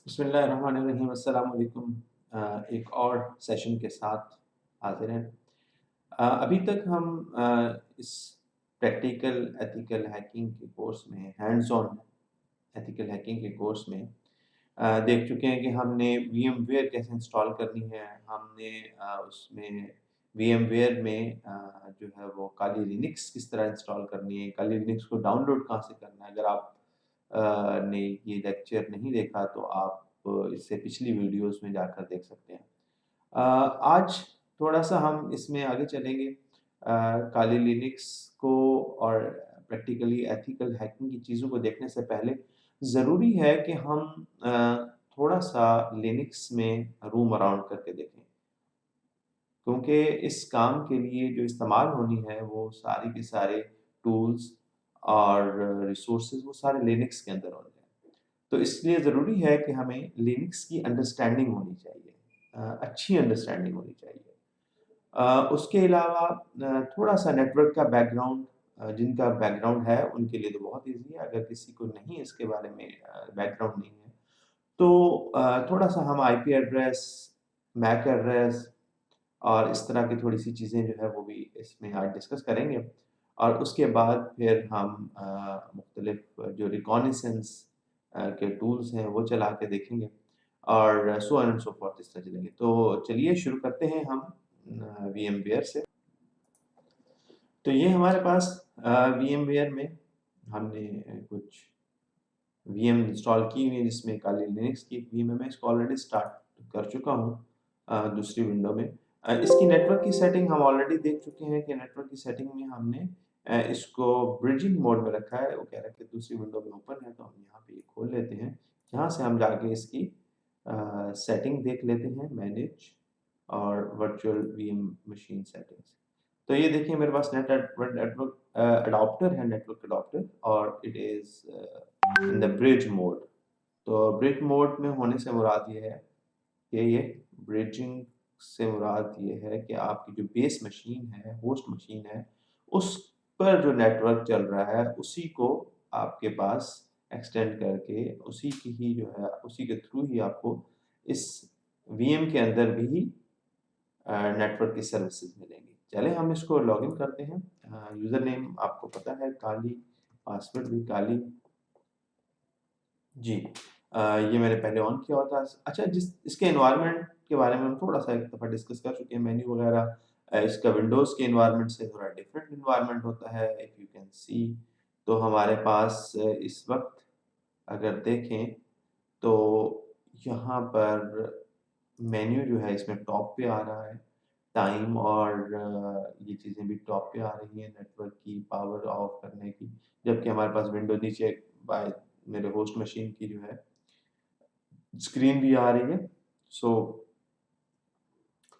बिस्मिल्लाहिर्रहमानिर्रहीम अस्सलाम वालेकुम। एक और सेशन के साथ हाज़िर हैं। अभी तक हम इस प्रैक्टिकल एथिकल हैकिंग के कोर्स में हैंड्स ऑन एथिकल हैकिंग के कोर्स में देख चुके हैं कि हमने वीएमवेयर कैसे इंस्टॉल करनी है। हमने उसमें वीएमवेयर में जो है वो काली लिनक्स किस तरह इंस्टॉल करनी है, काली लिनक्स को डाउनलोड कहाँ से करना है। अगर आप ने ये लेक्चर नहीं देखा तो आप इससे पिछली वीडियोस में जाकर देख सकते हैं। आज थोड़ा-सा हम इसमें आगे चलेंगे। काली लिनक्स को और प्रैक्टिकली एथिकल हैकिंग की चीज़ों को देखने से पहले ज़रूरी है कि हम थोड़ा-सा लिनक्स में रूम अराउंड करके देखें। क्योंकि इस काम के लिए जो इस्तेमाल होनी है वो सारे के सारे टूल्स और रिसोर्सेज़ वो सारे लिनक्स के अंदर होंगे। तो इसलिए ज़रूरी है कि हमें लिनक्स की अंडरस्टैंडिंग होनी चाहिए, अच्छी अंडरस्टैंडिंग होनी चाहिए। उसके अलावा थोड़ा-सा नेटवर्क का बैकग्राउंड जिनका बैकग्राउंड है उनके लिए तो बहुत ईज़ी है, अगर किसी को नहीं इसके बारे में बैकग्राउंड नहीं है, तो थोड़ा-सा हम आईपी एड्रेस, मैक एड्रेस और इस तरह की थोड़ी-सी चीज़ें जो है वो भी इसमें आज डिस्कस करेंगे। और उसके बाद फिर हम मुख्तलिफ जो रिकॉग्निसेंस के टूल्स हैं वो चला के देखेंगे और so on and so forth इस तरह चलेंगे। तो चलिए शुरू करते हैं हम वीएमवेयर से। तो ये हमारे पास वीएमवेयर में हमने कुछ वीएम इंस्टॉल की हुई है जिसमें काली लिनक्स की एक वीएम है। मैं इसको ऑलरेडी स्टार्ट कर चुका हूँ दूसरी विंडो में। इसकी नेटवर्क की सेटिंग हम ऑलरेडी देख चुके हैं कि नेटवर्क की सेटिंग में हमने इसको ब्रिजिंग मोड में रखा है। वो कह रहा है कि दूसरी विंडो में ओपन है तो हम यहाँ पे ये खोल लेते हैं। यहाँ से हम जाके इसकी सेटिंग देख लेते हैं, मैनेज और वर्चुअल वीएम मशीन सेटिंग्स। तो ये देखिए मेरे पास नेटवर्क एडाप्टर है, नेटवर्क एडाप्टर और it is in the bridge mode. तो ब्रिज मोड में होने से मुराद ये है कि ये ब्रिजिंग से मुराद ये है कि आपकी जो बेस मशीन है, होस्ट मशीन है, उस पर जो नेटवर्क चल रहा है, उसी को आपके पास एक्सटेंड करके उसी की ही जो है, उसी के थ्रू ही आपको इस वीएम के अंदर भी नेटवर्क की सर्विसेज मिलेंगी। चलें हम इसको लॉगिन करते हैं। यूज़र नेम आपको पता है काली, पासवर्ड भी काली। जी। ये मैंने पहले ऑन किया हुआ था। अच्छा, जिस इसके एनवायरनमेंट के बारे में हम थोड़ा-सा एक दफ़ा डिस्कस कर चुके हैं, मेन्यू वगैरह इसका विंडोज़ के एनवायरनमेंट से थोड़ा डिफरेंट एनवायरनमेंट होता है, इफ यू कैन सी। तो हमारे पास इस वक़्त अगर देखें तो यहाँ पर मेन्यू जो है इसमें टॉप पे आ रहा है। टाइम और ये चीज़ें भी टॉप पे आ रही हैं, नेटवर्क की पावर ऑफ करने की, जबकि हमारे पास विंडो नीचे बाय मेरे होस्ट मशीन की जो है स्क्रीन भी आ रही है। सो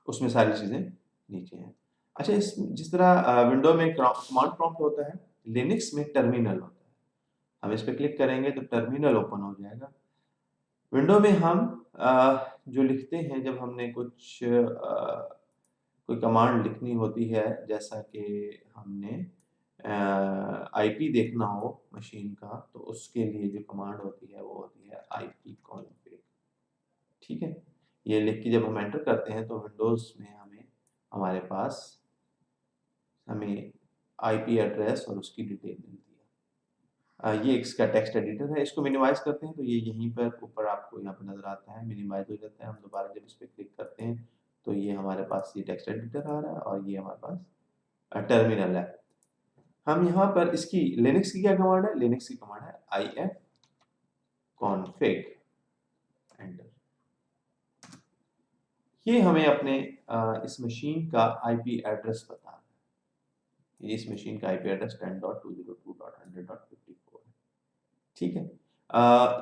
उसमें सारी चीज़ें नीचे हैं। अच्छा, इस जिस तरह विंडो में कमांड प्रॉम्प्ट होता है, लिनक्स में टर्मिनल होता है। हम इस पे क्लिक करेंगे तो टर्मिनल ओपन हो जाएगा। विंडो में हम जो लिखते हैं जब हमने कुछ कोई कमांड लिखनी होती है, जैसा कि हमने आईपी देखना हो मशीन का, तो उसके लिए जो कमांड होती है वो होती है आईपी कॉन्फ़िग। ठीक है? ये लिख के जब हम एंटर करते हैं तो विंडोज़ में हमारे पास हमें आईपी एड्रेस और उसकी डिटेल मिलती है। ये इसका टेक्स्ट एडिटर है। इसको मिनिमाइज़ करते हैं तो ये यहीं पर ऊपर आपको यहाँ पे नज़र आता है, मिनिमाइज़ हो जाता है। हम दोबारा जब इस पे क्लिक करते हैं तो ये हमारे पास ये टेक्स्ट एडिटर आ रहा है और ये हमारे पास टर्मिनल है। हम यहाँ पर इसकी लिनक्स की क्या कमांड है? लिनक्स की कमांड है if config एंटर। ये हमें अपने इस मशीन का आईपी एड्रेस बता रहा है। ये इस मशीन का आईपी एड्रेस 10.202.100.54 है। ठीक है?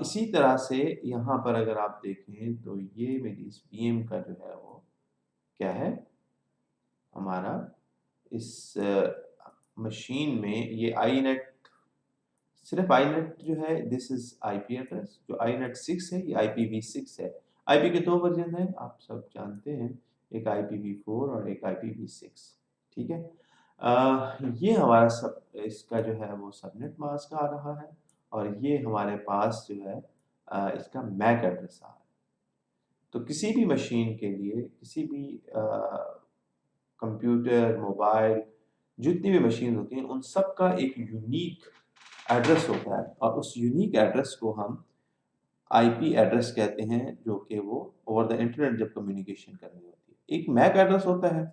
इसी तरह से यहाँ पर अगर आप देखें तो ये मेरी इस वीएम का जो है वो क्या है? हमारा इस मशीन में ये आईनेट, सिर्फ आईनेट जो है दिस इज आईपी एड्रेस। जो आईनेट 6 है ये IPv6 है। आईपी के दो वर्जन हैं, आप सब जानते हैं, एक IPv4 और एक IPv6। ठीक है? ये हमारा सब इसका जो है वो सबनेट मास्क आ रहा है और ये हमारे पास जो है इसका मैक एड्रेस आ रहा है। तो किसी भी मशीन के लिए, किसी भी कंप्यूटर, मोबाइल, जितनी भी मशीन होती हैं, उन सब का एक यूनिक एड्रेस होता है, और उस यूनिक एड्रेस को हम आईपी एड्रेस कहते हैं, जो कि वो ओवर द इंटरनेट जब कम्युनिकेशन करनी होती है। एक मैक एड्रेस होता है,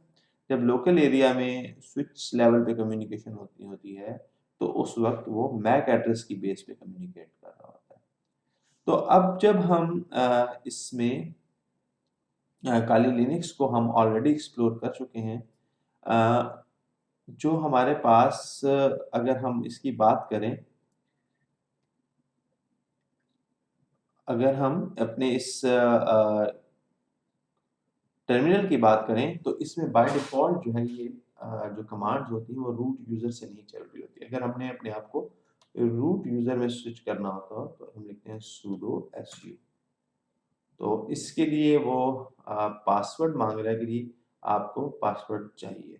जब लोकल एरिया में स्विच लेवल पे कम्युनिकेशन होती होती है, तो उस वक्त वो मैक एड्रेस की बेस पे कम्युनिकेट कर रहा होता है। तो अब जब हम इसमें काली लिनक्स को हम ऑलरेडी एक्सप्लोर कर चुके हैं, जो हमारे पास अगर हम इसकी बात करें, अगर हम अपने इस टर्मिनल की बात करें, तो इसमें बाय डिफ़ॉल्ट जो है ये जो कमांड्स होती हैं वो रूट यूज़र से नहीं चल रही होती है। अगर हमने अपने आप को रूट यूज़र में स्विच करना होता हो तो हम लिखते हैं sudo su। तो इसके लिए वो पासवर्ड मांग रहा है कि जी आपको पासवर्ड चाहिए।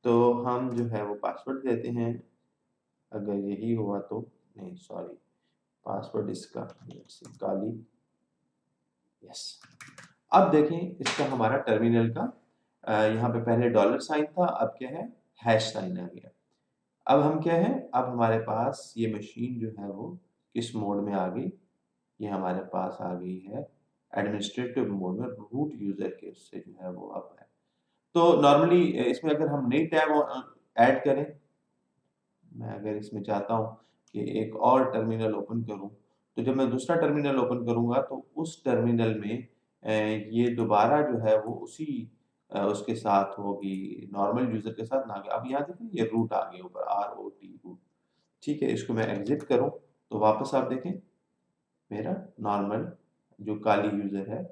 तो हम जो है वो पासवर्ड देते हैं, अगर यही हुआ तो नहीं सॉरी, पासवर्ड इसका काली, यस। अब देखें इसका हमारा टर्मिनल का यहाँ पे पहले डॉलर साइन था, अब क्या है, हैश साइन आ गया। अब हम क्या है, अब हमारे पास ये मशीन जो है वो किस मोड में आ गई, ये हमारे पास आ गई है एडमिनिस्ट्रेटिव मोड में, रूट यूजर के उससे जो है वो अब है। तो नॉर्मली इसमें अगर हम नई टैब ऐड करें, मैं अगर इसमें चाहता हूँ कि एक और टर्मिनल ओपन करूँ, तो जब मैं दूसरा टर्मिनल ओपन करूँगा तो उस टर्मिनल में ये दोबारा जो है वो उसी उसके साथ होगी, नॉर्मल यूज़र के साथ ना कि अब यहाँ देखें ये रूट आ गया ऊपर, ROT रूट। ठीक है, इसको मैं एग्ज़िट करूँ तो वापस आप देखें मेरा नॉर्मल जो काली यूज़र है,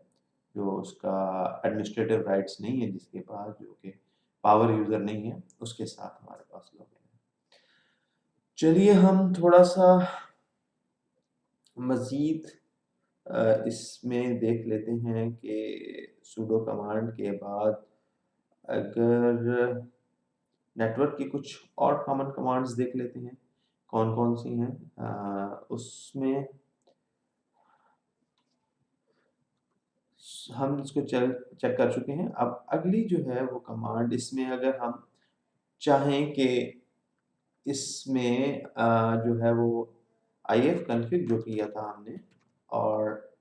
जो उसका एडमिनिस्ट्रेटिव राइट्स नहीं है जिसके पास, जो कि पावर यूज़र नहीं है, उसके साथ हमारे पास लॉगिन है। चलिए हम थोड़ा-सा मज़ीद इसमें देख लेते हैं कि sudo कमांड के बाद अगर नेटवर्क की कुछ और कॉमन कमांड्स देख लेते हैं, कौन-कौन सी हैं। उसमें हम इसको चेक कर चुके हैं। अब अगली जो है वो कमांड, इसमें अगर हम चाहें कि इसमें जो है वो ifconfig जो किया था हमने, और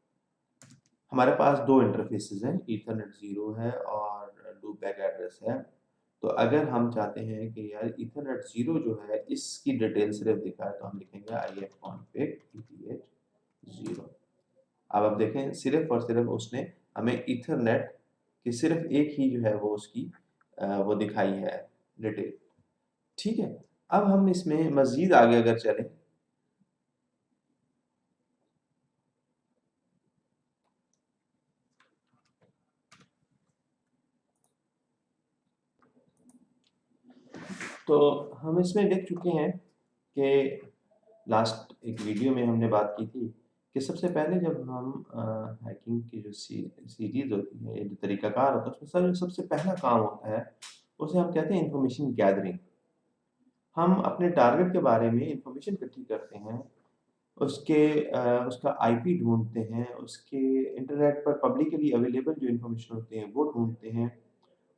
हमारे पास 2 इंटरफ़ेसेस हैं, ईथरनेट 0 है और लूपबैक एड्रेस है। तो अगर हम चाहते हैं कि यार ईथरनेट 0 जो है इसकी डिटेल सिर्फ़ दिखाए, तो हम लिखेंगे ifconfig eth 0। अब आप देखें सिर्फ़ और सिर्फ़ उसने हमें ईथरनेट की सिर्फ़ एक ही जो है वो उसकी वो दिखाई है डिटेल। ठीक है? अब हम इसमें मज़ीद आगे अगर चलें, तो हम इसमें देख चुके हैं कि लास्ट एक वीडियो में हमने बात की थी कि सबसे पहले जब हम हैकिंग की जो सीरीज़ होती है, जो तरीक़ाकार होता है, उसमें सबसे पहला काम होता है, उसे हम कहते हैं इन्फॉर्मेशन गैदरिंग। हम अपने टारगेट के बारे में इन्फॉर्मेशन इकट्ठी करते हैं, उसके उसका आईपी ढूँढते हैं, उसके इंटरनेट पर पब्लिकली अवेलेबल जो इन्फॉर्मेशन होती है वो ढूँढते हैं,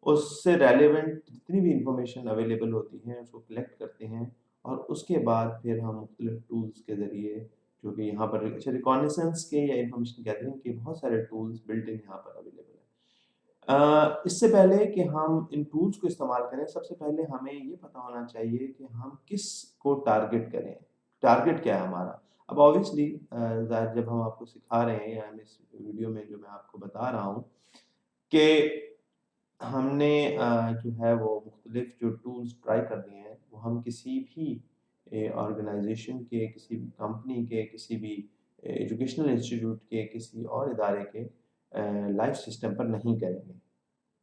उससे रेलेवेंट जितनी भी इन्फॉर्मेशन अवेलेबल होती है उसको कलेक्ट करते हैं, और उसके बाद फिर हम मुख्तलिफ टूल्स के ज़रिए, जो कि यहाँ पर अच्छा रिकॉग्निशंस के या इन्फॉर्मेशन गैदरिंग के बहुत सारे टूल्स बिल्ट इन यहाँ पर अवेलेबल हैं। इससे पहले कि हम इन टूल्स को इस्तेमाल करें, सबसे पहले हमें ये पता होना चाहिए कि हम किस को टारगेट करें, टारगेट क्या है हमारा। अब ऑब्वियसली ज़ाहिर जब हम आपको सिखा रहे हैं, या हम इस वीडियो में जो मैं आपको बता रहा हूँ कि हमने जो है वो मुख्तलिफ जो टूल्स ट्राई कर लिए हैं, वो हम किसी भी ऑर्गेनाइज़ेशन के, किसी भी कंपनी के, किसी भी एजुकेशनल इंस्टीट्यूट के, किसी और इदारे के लाइफ सिस्टम पर नहीं करेंगे।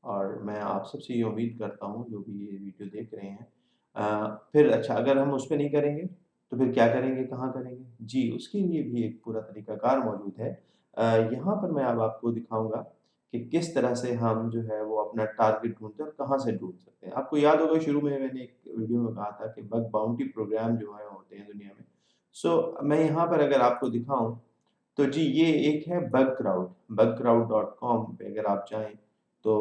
और मैं आप सबसे ये उम्मीद करता हूँ जो भी ये वीडियो देख रहे हैं, फिर अच्छा अगर हम उस पे नहीं करेंगे, तो फिर क्या करेंगे, कहाँ करेंगे? जी, उसके लिए भी एक पूरा तरीक़ाकार मौजूद है। यहाँ पर मैं अब आपको दिखाऊँगा कि किस तरह से हम जो है वो अपना टारगेट ढूँढते हैं और कहाँ से ढूँढ सकते हैं। आपको याद होगा शुरू में मैंने एक वीडियो में कहा था कि बग बाउंटी प्रोग्राम जो है होते हैं दुनिया में। सो मैं यहाँ पर अगर आपको दिखाऊँ, तो जी ये एक है bugcrowd.com पे अगर आप जाएँ तो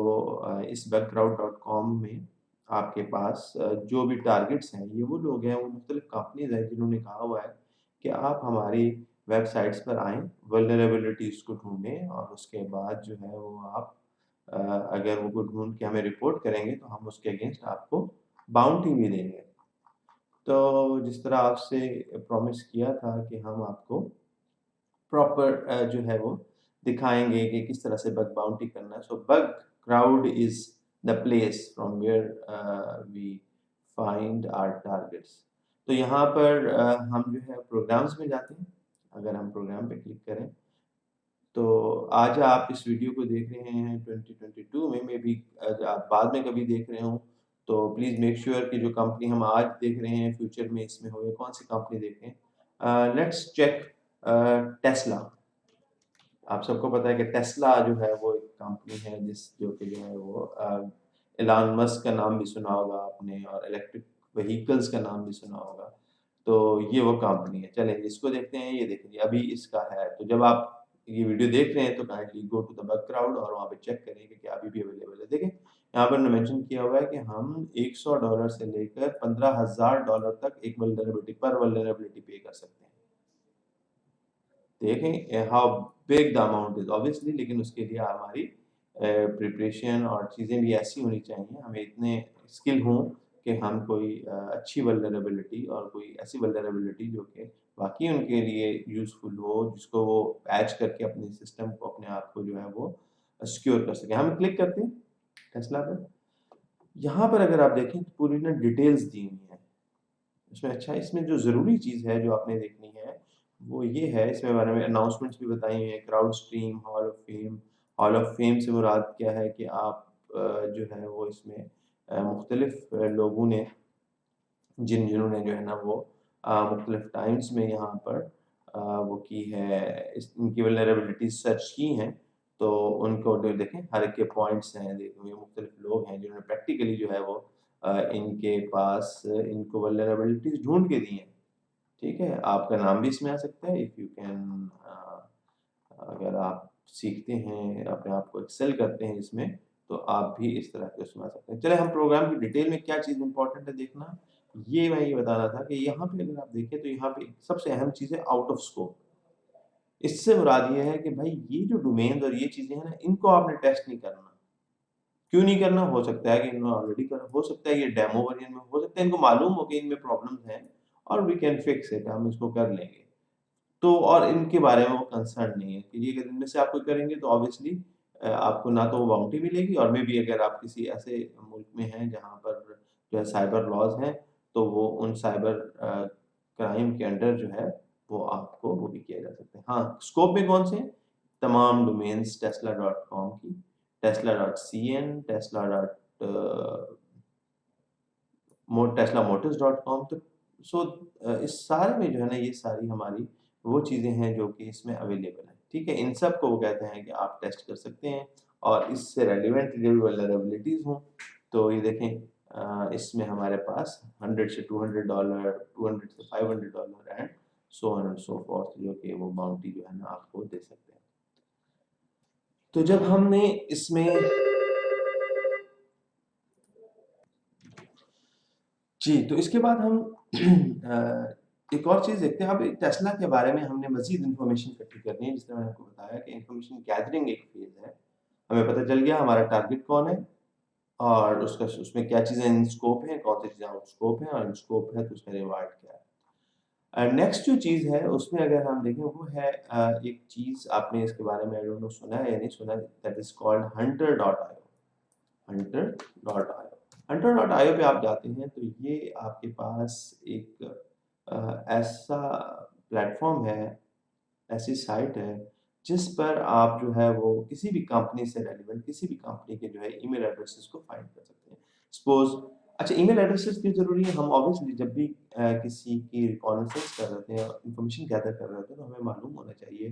इस bugcrowd.com में आपके पास जो भी टारगेट्स हैं, ये वो लोग हैं, वो मुख्तलिफ़ कंपनीज़ हैं जिन्होंने कहा हुआ है कि आप हमारी वेबसाइट्स पर आएँ, वल्नरेबिलिटीज़ को ढूँढें और उसके बाद जो है वो आप अगर वो ढूँढ के हमें रिपोर्ट करेंगे तो हम उसके अगेंस्ट आपको बाउंटी भी देंगे। तो जिस तरह आपसे प्रॉमिस किया था कि हम आपको प्रॉपर जो है वो दिखाएँगे कि किस तरह से बग बाउंटी करना है। So Bugcrowd is the place from where we find our targets. तो यहाँ पर हम जो है प्रोग्राम्स में जाते हैं। अगर हम प्रोग्राम पे क्लिक करें तो आज आप इस वीडियो को देख रहे हैं 2022 में, मे बी आप बाद में कभी देख रहे हों, तो प्लीज़ मेक श्योर कि जो कंपनी हम आज देख रहे हैं फ्यूचर में इसमें हो, या कौन-सी कंपनी देखें। Let's check Tesla. आप सबको पता है कि टेस्ला जो है वो एक कंपनी है जो कि जो है वो इलॉन मस्क का नाम भी सुना होगा आपने और इलेक्ट्रिक व्हीकल्स का नाम भी सुना होगा। तो ये वो कंपनी है। चलें इसको देखते हैं, ये देखिए अभी इसका है। तो जब आप ये वीडियो देख रहे हैं तो kindly go to the background और वहाँ पे चेक करें कि क्या अभी भी अवेलेबल है। देखें यहाँ पर मेंशन किया हुआ है कि हम $100 से लेकर $15,000 तक एक वल्नरेबिलिटी पे कर सकते हैं। देखें how big the amount is obviously, लेकिन उसके लिए हमारी प्रिपरेशन और चीज़ें भी ऐसी होनी चाहिए, हमें इतने स्किल हों कि हम कोई अच्छी वल्नरेबिलिटी और कोई ऐसी वल्नरेबिलिटी जो कि वाक़ई उनके लिए यूज़फुल हो, जिसको वो पैच करके अपने सिस्टम को, अपने आप को जो है वो सिक्योर कर सकें। हम क्लिक करते हैं टेस्ला पे। यहाँ पर अगर आप देखें तो पूरी ना डिटेल्स दी हुई हैं। इसमें अच्छा इसमें जो ज़रूरी चीज़ है जो आपने देखनी है, वो ये है, इसमें बारे में अनाउंसमेंट्स भी बताई हुई हैं, crowd stream, hall of fame. Hall of fame से मुराद क्या है कि आप जो है वो इसमें मुख्तलिफ लोगों ने जिन्होंने जो है ना वो मुख्तलिफ टाइम्स में यहाँ पर वो की है, इनकी वल्नरेबिलिटीज़ सर्च की हैं, तो उनको देखें हर एक के पॉइंट्स हैं, देखें मुख्तलिफ लोग हैं जिन्होंने प्रैक्टिकली जो है वो इनके पास इनको वल्नरेबिलिटीज़ ढूँढ के दी हैं। ठीक है? आपका नाम भी इसमें आ सकता है इफ यू कैन अगर आप सीखते हैं, अपने आप को एक्सेल करते हैं इसमें, तो आप भी इस तरह के उसमें आ सकते हैं। चलें हम प्रोग्राम की डिटेल में क्या चीज़ इम्पोर्टेंट है देखना, ये मैं ये बता रहा था कि यहाँ पे अगर आप देखें तो यहाँ पे सबसे अहम चीज़ है आउट ऑफ स्कोप। इससे मुराद ये है कि भाई ये जो डोमेन्स और ये चीज़ें हैं ना, इनको आपने टेस्ट नहीं करना। क्यों नहीं करना? हो सकता है कि इन्होंने ऑलरेडी करा, हो सकता है ये डेमो वर्ज़न में, हो सकता है इनको मालूम हो कि इनमें प्रॉब्लम्स हैं और वी कैन फिक्स इट, हम इसको कर लेंगे। तो और इनके बारे में वो कंसर्न नहीं है कि ये अगर इनमें से आप कोई करेंगे तो ऑब्वियसली आपको ना तो वो बाउंटी मिलेगी, और मेबी अगर आप किसी ऐसे मुल्क में हैं जहाँ पर जो है साइबर लॉज़ हैं, तो वो उन साइबर क्राइम के अंडर जो है वो आपको वो भी किया जा सकता है। हाँ, स्कोप में कौन से हैं? तमाम डोमेन्स tesla.com की, tesla.cn, teslamotors.com, तो इस सारे में जो है ना ये सारी हमारी वो चीज़ें हैं जो कि इसमें अवेलेबल हैं, ठीक है? इन सब को वो कहते हैं कि आप टेस्ट कर सकते हैं और इससे रेलेवेंट जो भी वल्नरेबिलिटीज़ हों, तो ये देखें इसमें हमारे पास 100 से $200, 200 से $500 and so on and so forth, जो कि वो बाउंटी जो है ना आपको दे सकते हैं। तो जब हमने इसमें जी, तो इसके बाद हम एक और चीज़ देखते हैं। अब टेस्ला के बारे में हमने मज़ीद इन्फॉर्मेशन इकट्ठी करनी है, जिस तरह मैंने आपको बताया कि इन्फॉर्मेशन गैदरिंग एक फ़ेज़ है। हमें पता चल गया हमारा टारगेट कौन है और उसका उसमें क्या चीज़ें इन स्कोप हैं, कौन सी चीज़ें आउट स्कोप हैं, और इन स्कोप है तो उसका रिवार्ड क्या है। नेक्स्ट जो चीज़ है उसमें अगर हम देखें वो है एक चीज़ आपने इसके बारे में आई डोंट नो सुना है या नहीं सुना है, that is called hunter.io। hunter.io पे आप जाते हैं तो ये आपके पास एक ऐसा प्लेटफ़ॉर्म है, ऐसी साइट है, जिस पर आप जो है वो किसी भी कंपनी से रेलेवेंट किसी भी कंपनी के जो है ईमेल एड्रेसेस को फाइंड कर सकते हैं। सपोज़ अच्छा, ईमेल एड्रेसेस क्यों ज़रूरी है? हम ऑब्वियसली जब भी किसी की रिकॉग्निसेंस कर रहे थे या इन्फॉर्मेशन गैदर कर रहे थे तो हमें मालूम होना चाहिए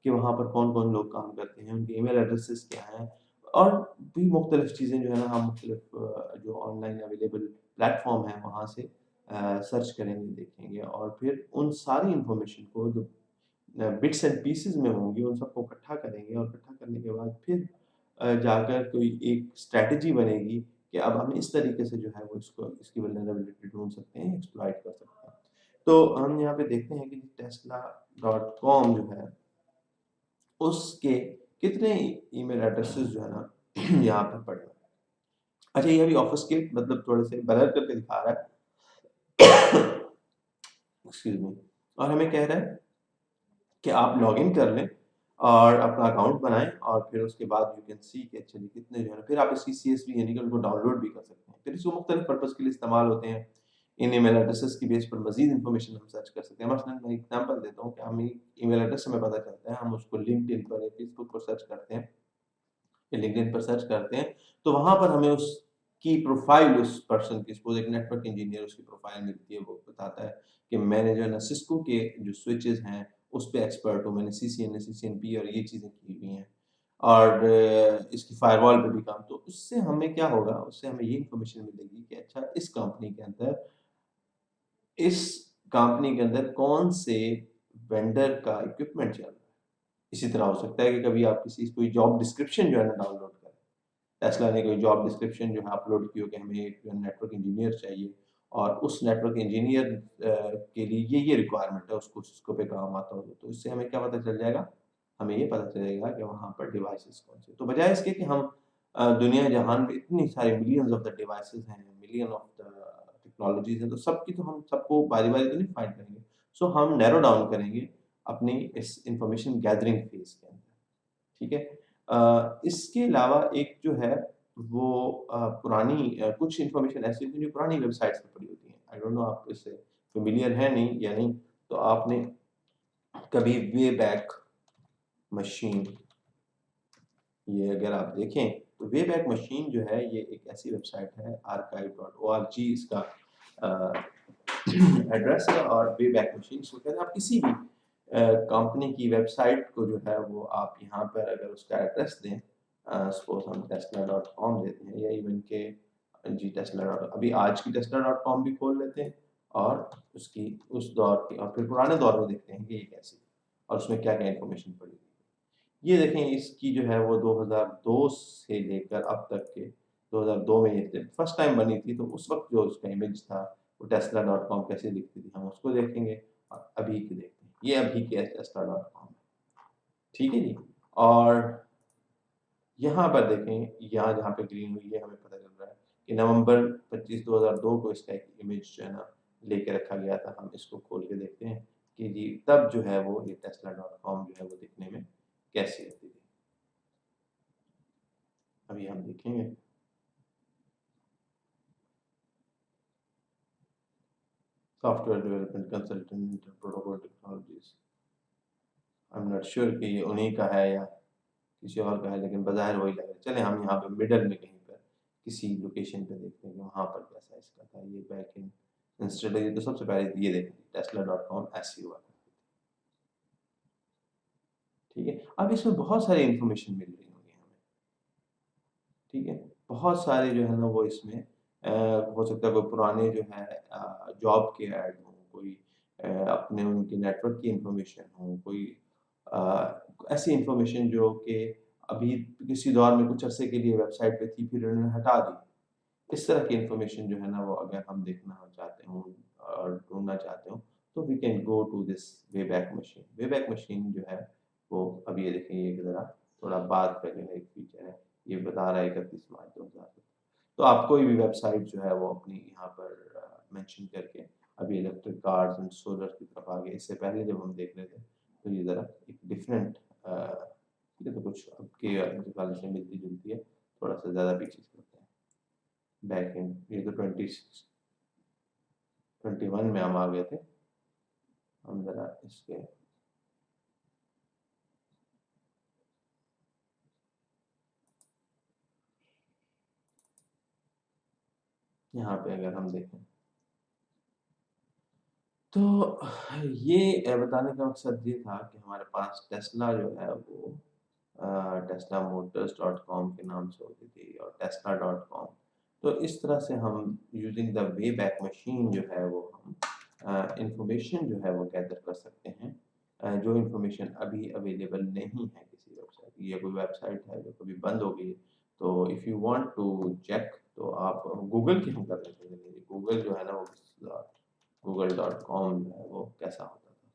कि वहाँ पर कौन-कौन लोग काम करते हैं, उनके ईमेल एड्रेसेस क्या हैं, और भी मुख्तलिफ चीज़ें जो है ना हम मुख्तलिफ जो ऑनलाइन अवेलेबल प्लेटफ़ॉर्म हैं वहाँ से सर्च करेंगे, देखेंगे और फिर उन सारी इन्फॉर्मेशन को जो बिट्स एंड पीसेस में होंगी, उन सबको इकट्ठा करेंगे और इकट्ठा करने के बाद फिर जाकर कोई एक स्ट्रैटेजी बनेगी कि अब हम इस तरीके से जो है वो इसको इसकी वल्नरेबिलिटी ढूँढ सकते हैं, एक्सप्लॉइट कर सकते हैं। तो हम यहाँ पे देखते हैं कि टेस्ला.कॉम जो है, उसके कितने ईमेल एड्रेसेस जो है ना यहाँ पे पड़े हुए हैं। अच्छा, ये अभी ऑब्फुस्केट मतलब थोड़े से ब्लर करके दिखा रहा है। Excuse me. और हमें कह रहा है कि आप लॉगिन कर लें और अपना अकाउंट बनाएँ और फिर उसके बाद यू कैन सी कि एक्चुअली कितने जो है ना, फिर आप इसकी सीएसवी यानी कि उनको डाउनलोड भी कर सकते हैं। फिर इसको मुख्तलिफ पर्पज़ के लिए इस्तेमाल होते हैं। इन ईमेल एड्रेसेस की बेस पर मज़ीद इन्फॉर्मेशन हम सर्च कर सकते हैं। मसलन मैं एग्ज़ाम्पल देता हूँ कि हमें ईमेल एड्रेस हमें पता चलता है, हम उसको लिंक्डइन पर या फेसबुक पर सर्च करते हैं या लिंक्डइन पर सर्च करते हैं, तो वहाँ पर हमें उसकी प्रोफ़ाइल उस पर्सन की, सपोज़ एक नेटवर्क इंजीनियर, उसकी प्रोफ़ाइल मिलती है, वो बताता है कि मैंने जो है ना सिस्को के जो स्विचेज़ हैं, उस पे एक्सपर्ट हूँ, मैंने सीसीएनए, सीसीएनपी और ये चीज़ें की हुई हैं और इसकी फ़ायरवॉल पे भी काम, तो उससे हमें क्या होगा, उससे हमें ये इन्फॉर्मेशन मिलेगी कि अच्छा इस कंपनी के अंदर कौन से वेंडर का इक्विपमेंट चल रहा है। इसी तरह हो सकता है कि कभी आप किसी कोई जॉब डिस्क्रिप्शन जो है ना डाउनलोड करें। टेस्ला ने कोई जॉब डिस्क्रिप्शन जो है अपलोड की हो कि हमें एक नेटवर्क इंजीनियर चाहिए और उस नेटवर्क इंजीनियर के लिए ये रिक्वायरमेंट है, उसको सिस्को पे काम आता हो, तो इससे हमें क्या पता चल जाएगा, हमें ये पता चलेगा कि वहाँ पर डिवाइसेस कौन से, तो बजाय इसके कि हम दुनिया जहान में इतनी सारी मिलियंस ऑफ द डिवाइसेस हैं, मिलियन ऑफ द टेक्नोलॉजीज हैं, तो सबकी तो हम सबको बारी बारी तो नहीं फाइंड करेंगे। सो हम नैरो डाउन करेंगे अपनी इस इंफॉर्मेशन गैदरिंग फेज के अंदर। ठीक है? इसके अलावा एक जो है वो पुरानी कुछ इन्फॉर्मेशन ऐसी होती है जो पुरानी वेबसाइट्स पे पड़ी होती हैं। आई डोंट नो आप इससे फ़ैमिलियर हैं नहीं या नहीं, तो आपने कभी वे बैक मशीन, ये अगर आप देखें तो वे बैक मशीन जो है ये एक ऐसी वेबसाइट है, archive.org इसका एड्रेस है और वे बैक मशीन इसको कहते हैं। आप किसी भी कंपनी की वेबसाइट को जो है वो आप यहाँ पर अगर उसका एड्रेस दें, सपोज हम टेस्ला.कॉम देते हैं या इवन के जी टेस्ला डॉट, अभी आज की टेस्ला.कॉम भी खोल लेते हैं और उसकी उस दौर की और फिर पुराने दौर में देखते हैं कि ये कैसी और उसमें क्या-क्या इन्फॉर्मेशन पड़ी हुई है। ये देखें इसकी जो है वो 2002 से लेकर अब तक के 2002 में ये फर्स्ट टाइम बनी थी, तो उस वक़्त जो उसका इमेज था वो टेस्ला.कॉम कैसे दिखती थी हम उसको देखेंगे और अभी की देखते हैं। ये अभी की टेस्ला.कॉम है। ठीक है जी? और यहाँ पर देखें, यहाँ जहाँ पे ग्रीन हुई है हमें पता चल रहा है कि नवंबर 25 2002 को इसका एक इमेज जो है ना लेके रखा गया था। हम इसको खोल के देखते हैं कि जी तब जो है वो ये टेस्ला.कॉम जो है वो दिखने में कैसी होती थी। अभी हम देखेंगे। Software development consultant protocol technologies, I am not sure कि ये उन्हीं का है या किसी और का है, लेकिन बज़ाहिर वही लग रहा है। चलें हम यहाँ पे मिडल में कहीं पर किसी लोकेशन पे देखते हैं कि वहाँ पर कैसा इसका था। ये बैक इन स्ट्रेटेजी, तो सबसे पहले ये देखें टेस्ला.कॉम ऐसी हुआ था। ठीक है? अब इसमें बहुत सारी इन्फॉर्मेशन मिल रही होंगी हमें। ठीक है? बहुत सारे जो है ना वो इसमें हो सकता है कोई पुराने जो है जॉब के ऐड हों, कोई अपने उनके नेटवर्क की इन्फॉर्मेशन हो, कोई ऐसी इन्फॉर्मेशन जो कि अभी किसी दौर में कुछ अरसे के लिए वेबसाइट पे थी, फिर उन्होंने हटा दी। इस तरह की इन्फॉर्मेशन जो है ना वो अगर हम देखना चाहते हों और ढूँढना चाहते हो, तो we can go to this Wayback Machine. Wayback Machine जो है वो अब ये देखें, ये ज़रा थोड़ा बाद का जो है एक फीचर है। ये बता रहा है 31 मार्च 2000। तो आप कोई भी वेबसाइट जो है वो अपनी यहाँ पर मेंशन करके, अभी इलेक्ट्रिक कार्स एंड सोलर की तरफ आ गए। इससे पहले जब हम देख रहे थे तो ये ज़रा एक डिफरेंट ये तो कुछ अब के वाले से मिलती-जुलती है, थोड़ा-सा ज़्यादा पीछे चलते हैं। बैक एंड ये तो 21 में हम आ गए थे। हम ज़रा इसके यहाँ पे अगर हम देखें तो ये बताने का मकसद ये था कि हमारे पास टेस्ला जो है वो टेस्ला मोटर्स डॉट कॉम के नाम से होती थी और टेस्ला डॉट कॉम। तो इस तरह से हम using the way back Machine जो है वो हम इंफॉर्मेशन जो है वो गैदर कर सकते हैं जो इन्फॉर्मेशन अभी अवेलेबल नहीं है किसी वेबसाइट, ये कोई वेबसाइट है जो कभी बंद हो गई, तो if you want to check तो आप गूगल की हम कर लेते हैं। गूगल जो है ना वो google.com जो है वो कैसा होता था,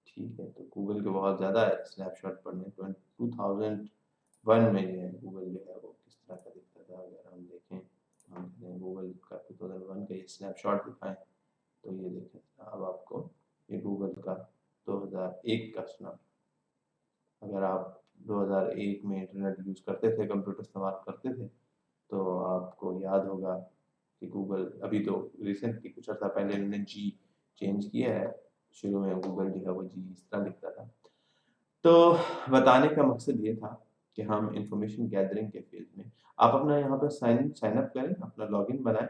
ठीक है। तो गूगल के बहुत ज़्यादा स्नैपशॉट पढ़ने 2001 में जो है गूगल जो है वो किस तरह का दिखता था, अगर हम देखें, हम गूगल का 2001 का ये स्नैपशॉट दिखाएं तो ये देखें अब आपको ये गूगल का 2001 का स्नैप। अगर आप 2001 में इंटरनेट यूज़ करते थे, कंप्यूटर इस्तेमाल करते थे, तो आपको याद होगा कि गूगल अभी तो रिसेंटली कुछ अर्सा पहले इन्होंने जी चेंज किया है, शुरू में गूगल जो है वो जी इस तरह दिखता था। तो बताने का मकसद ये था कि हम इंफॉर्मेशन गैदरिंग के फील्ड में आप अपना यहाँ पर साइन अप करें, अपना लॉगिन बनाएं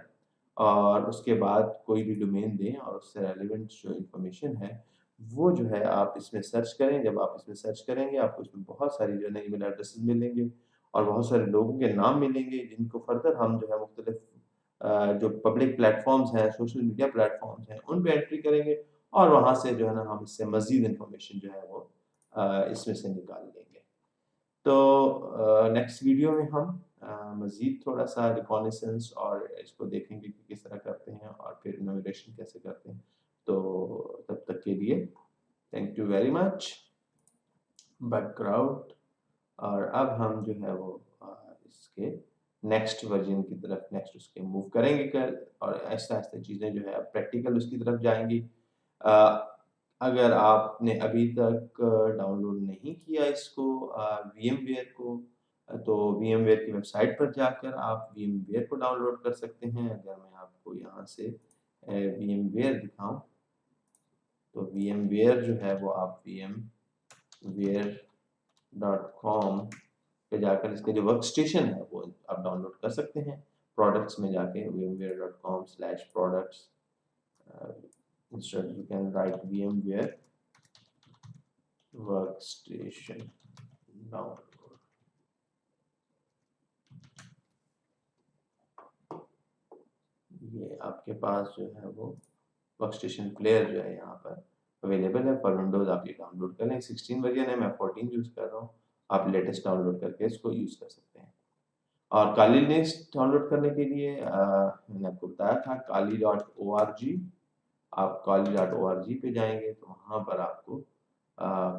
और उसके बाद कोई भी डोमेन दें और उससे रेलेवेंट जो इन्फॉर्मेशन है वो जो है आप इसमें सर्च करें। जब आप इसमें सर्च करेंगे आपको इसमें बहुत सारी जो है ना ईमेल एड्रेसेस मिलेंगे और बहुत सारे लोगों के नाम मिलेंगे जिनको फर्दर हम जो है मुख्तलिफ जो पब्लिक प्लेटफॉर्म्स हैं, सोशल मीडिया प्लेटफॉर्म्स हैं, उन पे एंट्री करेंगे और वहाँ से जो है ना हम इससे मज़ीद इन्फॉर्मेशन जो है वो इसमें से निकाल लेंगे। तो नेक्स्ट वीडियो में हम मज़ीद थोड़ा-सा रिकॉनाइसेंस और इसको देखेंगे कि किस तरह करते हैं और फिर इनॉग्रेशन कैसे करते हैं। तो तब तक के लिए thank you very much, background. और अब हम जो है वो इसके नेक्स्ट वर्जन की तरफ नेक्स्ट उसके मूव करेंगे कल और आहिस्ता-आहिस्ता चीज़ें जो है अब प्रैक्टिकल उसकी तरफ जाएँगी। अ, अगर आपने अभी तक डाउनलोड नहीं किया इसको वीएमवेयर को, तो वीएमवेयर की वेबसाइट पर जाकर आप वीएमवेयर को डाउनलोड कर सकते हैं। अगर मैं आपको यहाँ से वीएमवेयर दिखाऊँ, तो वीएमवेयर जो है वो आप vmware.com पे जाकर इसके जो वर्क स्टेशन है वो आप डाउनलोड कर सकते हैं। प्रोडक्ट्स में जाके vmware.com/products, instead you can write VMware workstation download. ये आपके पास जो है वो वर्कस्टेशन प्लेयर जो है यहाँ पर अवेलेबल है। फॉर विंडोज़ आप ये डाउनलोड कर लें। 16 वर्जन है, मैं 14 यूज़ कर रहा हूँ। आप लेटेस्ट डाउनलोड करके इसको यूज़ कर सकते हैं। और काली लिनक्स डाउनलोड करने के लिए मैंने आपको बताया था kali.org। आप kali.org पे जाएंगे तो वहाँ पर आपको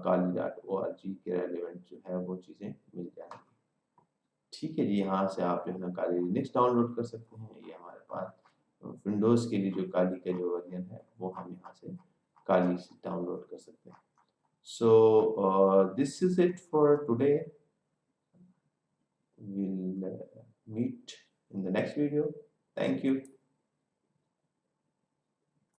kali.org के रेलिवेंट जो है वो चीज़ें मिल जाएंगी। ठीक है जी, यहाँ से आप जो है ना काली लिनक्स डाउनलोड कर सकते हैं। ये हमारे पास विंडोज़ के लिए जो काली का जो वर्जन है वो हम यहाँ से काली से डाउनलोड कर सकते हैं। So this is it for today. We'll meet in the next video. Thank you.